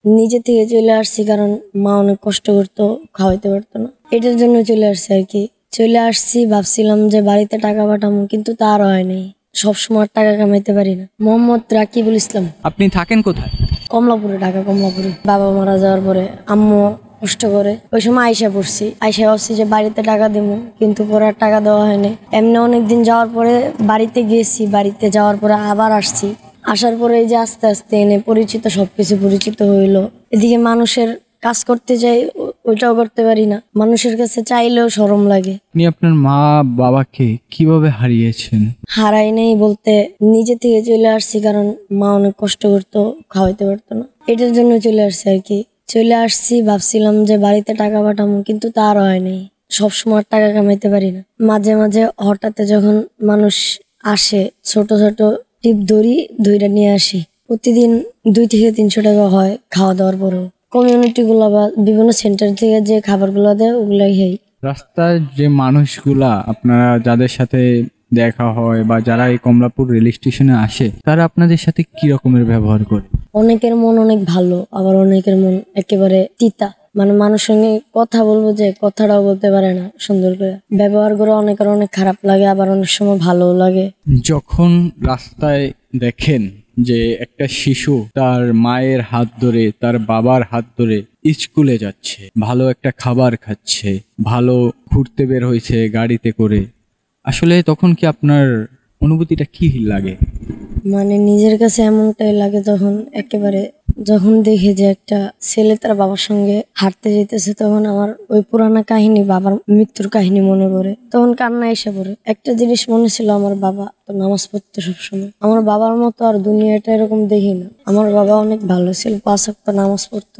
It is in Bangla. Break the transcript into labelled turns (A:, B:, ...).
A: নিজে থেকে চলে আসছি, কারণ মা অনেক কষ্ট করতো, খাওয়াইতে পারতো না, এটার জন্য চলে আসছি আর কি। চলে আসছি, ভাবছিলাম যে বাড়িতে টাকা পাঠাবো, কিন্তু তার হয় নাই। সবসময় টাকা কামাইতে পারি না। মোহাম্মদ রাকিবুল ইসলাম।
B: আপনি থাকেন কোথায়?
A: কমলাপুরে, ঢাকা কমলাপুরে। বাবা মারা যাওয়ার পরে আম্মু কষ্ট করে ওই সময় আইসা পড়ছি। আইসা ভাবছি যে বাড়িতে টাকা দিব, কিন্তু পরে আর টাকা দেওয়া হয়নি। এমনি অনেকদিন যাওয়ার পরে বাড়িতে গেছি, বাড়িতে যাওয়ার পরে আবার আসছি। আসার পরে এই যে আস্তে আস্তে এনে পরিচিত, সবকিছু পরিচিত হইলো। এদিকে মানুষের কাজ করতে যাই, ওইটাও করতে পারি না। মানুষের কাছে চাইলেও শরম লাগে।
B: আপনি আপনার মা বাবাকে কিভাবে হারিয়েছেন?
A: হারাই নাই বলতে, নিজে থেকে চলে আসছি, কারণ মা অনেক কষ্ট করতো, খাওয়াইতে পারতো না, এটার জন্য চলে আসছি আর কি। চলে আসছি, ভাবছিলাম যে বাড়িতে টাকা পাঠাবো, কিন্তু তার হয় নাই। সবসময় টাকা কামাইতে পারি না। মাঝে মাঝে হঠাৎ যখন মানুষ আসে, ছোট ছোট টিপ ধইরা নিয়ে আসি। প্রতিদিন 200-300 টাকা হয় খাওয়া দাওয়ার পরেও। কমিউনিটি গুলা বা বিভিন্ন সেন্টার থেকে যে খাবারগুলো দেয় ওগুলাই খাই।
B: রাস্তার যে মানুষগুলা আপনারা যাদের সাথে দেখা হয় বা যারা এই কমলাপুর রেল স্টেশনে আসে, তারা আপনাদের সাথে কি রকমের ব্যবহার করে?
A: অনেকের মন অনেক ভালো, আবার অনেকের মন একেবারে তিতা। মানে মানুষের সঙ্গে কথা বলবো যে কথাটাও বলতে পারে না সুন্দর করে। ব্যবহার করে অনেকের অনেক খারাপ লাগে, আবার অনেক সময় ভালোও লাগে।
B: যখন রাস্তায় দেখেন যে একটা শিশু তার মায়ের হাত ধরে, তার বাবার হাত ধরে স্কুলে যাচ্ছে, ভালো একটা খাবার খাচ্ছে, ভালো ঘুরতে বের হয়েছে গাড়িতে করে, আসলে তখন কি আপনার অনুভূতিটা কি লাগে?
A: মানে নিজের কাছে এমনটাই লাগে যখন দেখে যে একটা ছেলে তার বাবার সঙ্গে হাঁটতে যেতেছে, তখন আমার ওই পুরানা কাহিনী, বাবার মৃত্যুর কাহিনী মনে পড়ে। তখন কান্না এসে পড়ে। একটা জিনিস মনে ছিল, আমার বাবা তো নামাজ পড়তো সবসময়। আমার বাবার মতো আর দুনিয়াটা এরকম দেখি না। আমার বাবা অনেক ভালো ছিল, 5 ওয়াক্ত নামাজ পড়তো।